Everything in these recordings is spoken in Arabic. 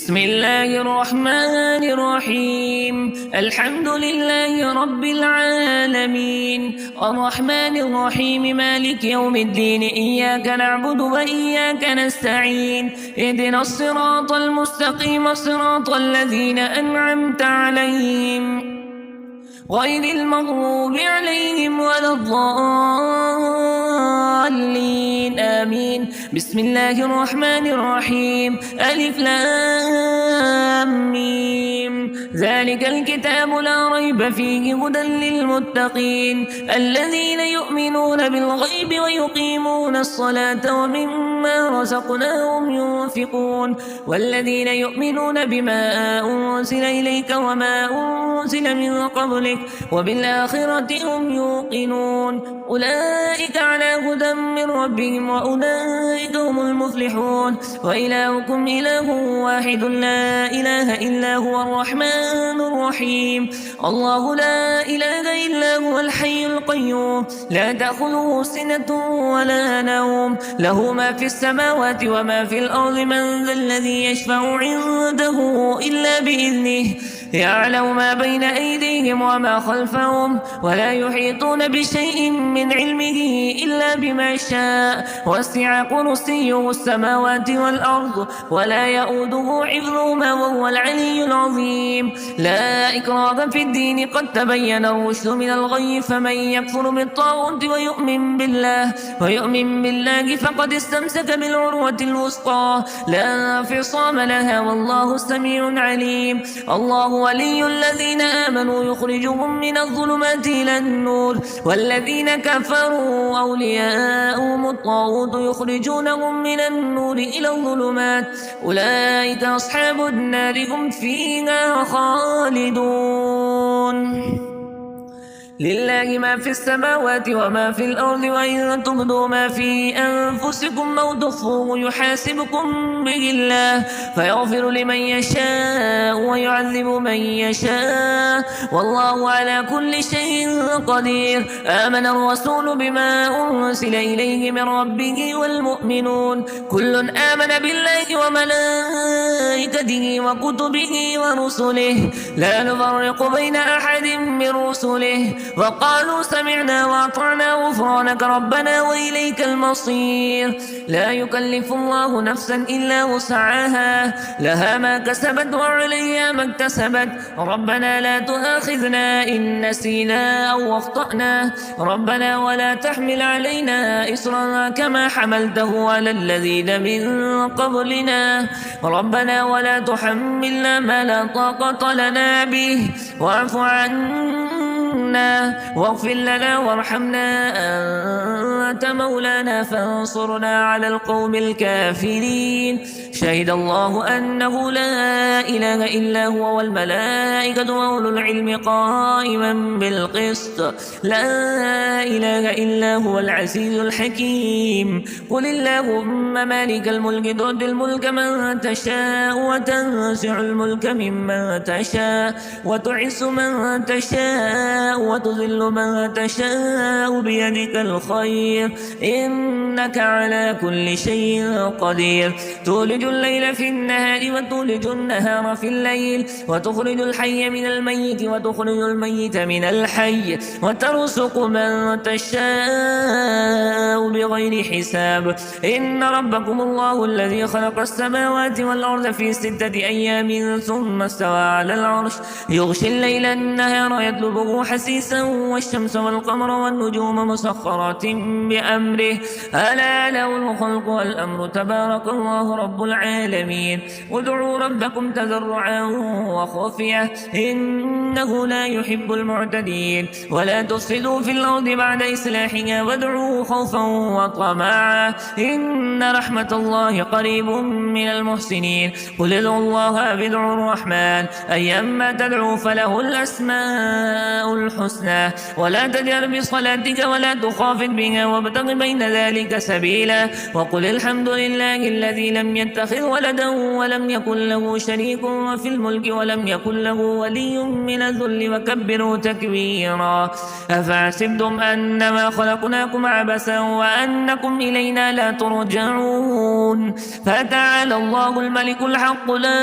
بسم الله الرحمن الرحيم. الحمد لله رب العالمين، الرحمن الرحيم، مالك يوم الدين. إياك نعبد وإياك نستعين. اهدنا الصراط المستقيم، صراط الذين أنعمت عليهم غير المغضوب عليهم ولا الضالين، آمين. بسم الله الرحمن الرحيم. ألف لام ميم. ذلك الكتاب لا ريب فيه هدى للمتقين الذين يؤمنون بالغيب ويقيمون الصلاة ومما رزقناهم ينفقون والذين يؤمنون بما أنزل إليك وما أنزل من قبلك وبالآخرة هم يوقنون. أولئك على هدى من ربهم وأولئك هم المفلحون. وإلهكم إله واحد لا إله إلا هو الرحمن الرحيم. الله لا إله إلا هو الحي القيوم لا تأخذه سنة ولا نوم، له ما في السماوات وما في الأرض. من ذا الذي يشفع عنده إلا بإذنه، يعلم ما بين أيديهم وما خلفهم ولا يحيطون بشيء من علمه إلا بما شاء. وسع كرسيه السماوات والأرض ولا يؤوده حفظهما وهو العلي العظيم. لا إكراه في الدين، قد تبين الرشد من الغي. فمن يكفر بالطاغوت ويؤمن بالله فقد استمسك بالعروة الوثقى لا انفصام لها، والله سميع عليم. الله ولي الذين آمنوا يخرجهم من الظلمات إلى النور، والذين كفروا أولياءهم الطاغوت يخرجونهم من النور إلى الظلمات. أولئك أصحاب النار هم فيها خالدون. لله ما في السماوات وما في الأرض، وإن تبدوا ما في أنفسكم أو تخفوه يحاسبكم به الله فيغفر لمن يشاء ويعذب من يشاء، والله على كل شيء قدير. آمن الرسول بما أنزل إليه من ربه والمؤمنون كل آمن بالله وملائكته وكتبه ورسله لا نفرق بين أحد من رسله، وقالوا سمعنا وأطعنا غفرانك ربنا وإليك المصير. لا يكلف الله نفسا إلا وسعها، لها ما كسبت وعليها ما اكتسبت. ربنا لا تؤاخذنا إن نسينا أو أخطأنا، ربنا ولا تحمل علينا إصرا كما حملته على الذين من قبلنا، ربنا ولا تحملنا ما لا طاقة لنا به، واعف عنا واغفر لنا وارحمنا أنت مولانا فانصرنا على القوم الكافرين. شهد الله أنه لا إله إلا هو والملائكة وأولو العلم قائما بالقسط، لا إله إلا هو العزيز الحكيم. قل اللهم مالك الملك تؤتي الملك من تشاء وتنزع الملك ممن تشاء وتعز من تشاء وتذل من تشاء بيدك الخير إنك على كل شيء قدير. تولج الليل في النهار وتولج النهار في الليل، وتخرج الحي من الميت وتخرج الميت من الحي، وترزق من تشاء بغير حساب. إن ربكم الله الذي خلق السماوات والأرض في 6 أيام ثم استوى على العرش يغشي الليل النهار يطلبه حسيسا، والشمس والقمر والنجوم مسخرات بأمره ألا له الخلق والأمر تبارك الله رب العالمين. ادعوا ربكم تضرعا وخفية إنه لا يحب المعتدين. ولا تفسدوا في الأرض بعد إصلاحها وادعوه خوفا وطمعا إن رحمة الله قريب من المحسنين. قل ادعوا الله أو ادعوا الرحمن أيما تدعوا فله الأسماء الحسنى. ولا تجهر بصلاتك ولا تخافت بها وابتغ بين ذلك سبيلا وقل الحمد لله الذي لم يتخذ ولدا ولم يكن له شريك في الملك ولم يكن له ولي من الذل وكبره تكبيرا أفحسبتم أنما خلقناكم عبثا وأنكم إلينا لا ترجعون فتعالى الله الملك الحق لا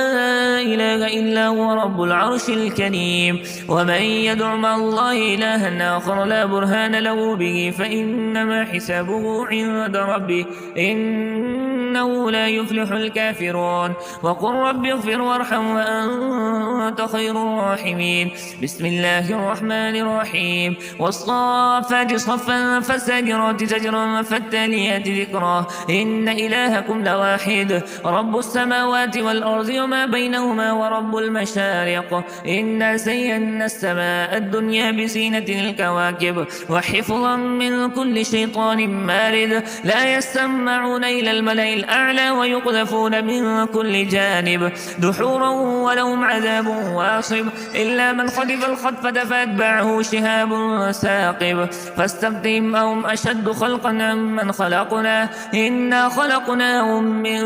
إله إلا هو رب العرش الكريم ومن يدع مع الله إلها آخر لا برهان له به فإنما حسابه عند ربه إنه لا يفلح الكافرون وقل رب اغفر وارحم وأنت خير الراحمين بسم الله الرحمن الرحيم والصافات صفا فالزاجرات زجرا فالتاليات ذكرا إن إلهكم لواحد رب السماوات والأرض وما بينهما ورب المشارق إنا زينا السماء الدنيا بزينة الكواكب وحفظا من كل شيطان مارد لا يسمعون إلى الملأ الأعلى ويقذفون من كل جانب دحورا ولهم عذاب واصب إلا من خطف الخطفة فأتبعه شهاب ثاقب فاستفتهم أهم أشد خلقا ممن خلقنا إنا خلقناهم من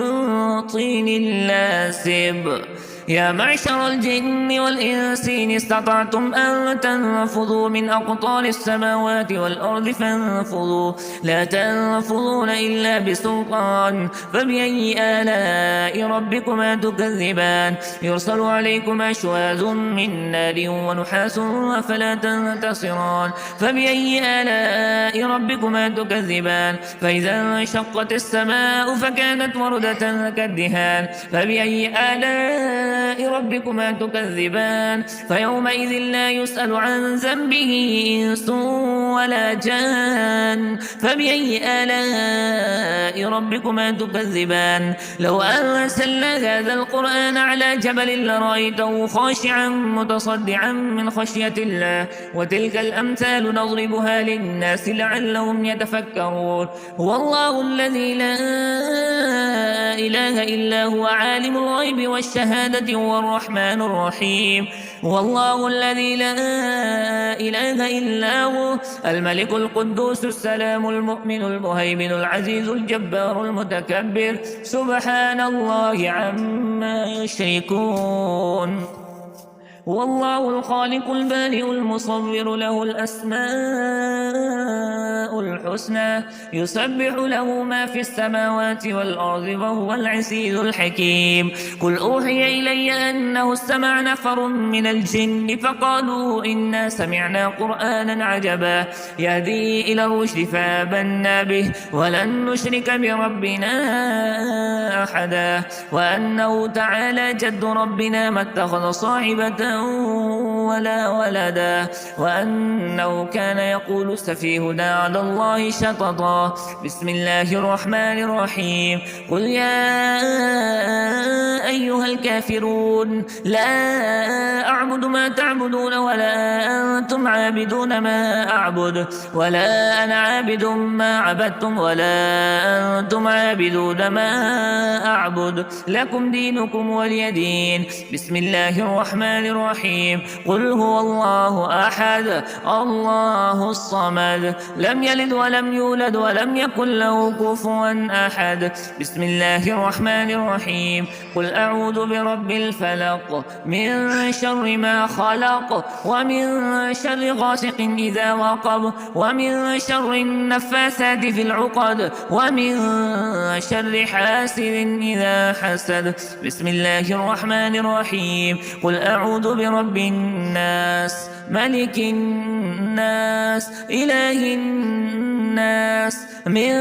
طين لازب يا معشر الجن والإنس إن استطعتم أن تنفذوا من أقطار السماوات والأرض فانفذوا لا تنفذون إلا بسلطان فبأي آلاء ربكما تكذبان يرسل عليكما شواذ من نار ونحاس فلا تنتصران فبأي آلاء ربكما تكذبان فإذا انشقت السماء فكانت وردة كالدهان فبأي آلاء ربكما تكذبان فيومئذ لا يسأل عن ذنبه إنس ولا جان فبأي آلاء ربكما تكذبان لو أنزلنا هذا القرآن على جبل لرأيته خاشعا متصدعا من خشية الله وتلك الأمثال نضربها للناس لعلهم يتفكرون هو الله الذي لا إله إلا هو عالم الغيب والشهادة هو الرحمن الرحيم والله الذي لا إله إلا هو الملك القدوس السلام المؤمن المهيمن العزيز الجبار المتكبر سبحان الله عما يشركون والله الخالق البارئ المصور له الأسماء الحسنى يسبح له ما في السماوات والأرض وهو العزيز الحكيم قل أوحي إلي أنه استمع نفر من الجن فقالوا إنا سمعنا قرآنا عجبا يهدي إلى الرشد فآمنا به ولن نشرك بربنا أحدا وأنه تعالى جد ربنا ما اتخذ صاحبة ولا ولدا وأنه كان يقول سفيهنا على الله شططا بسم الله الرحمن الرحيم قل يا أيها الكافرون لا أعبد ما تعبدون ولا أنتم عابدون ما أعبد ولا أنا عابد ما عبدتم ولا أنتم عابدون ما أعبد لكم دينكم ولي دين بسم الله الرحمن الرحيم قل هو الله أحد الله الصمد لم يلد ولم يولد ولم يكن له كفوا أحد بسم الله الرحمن الرحيم قل أعوذ برب الفلق من شر ما خلق ومن شر غاسق إذا وقب ومن شر النفاثات في العقد ومن شر حاسد إذا حسد بسم الله الرحمن الرحيم قل أعوذ برب الناس ملك الناس إله الناس من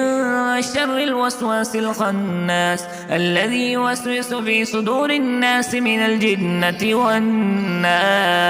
شر الوسواس الخناس الذي يوسوس في صدور الناس من الجنة والناس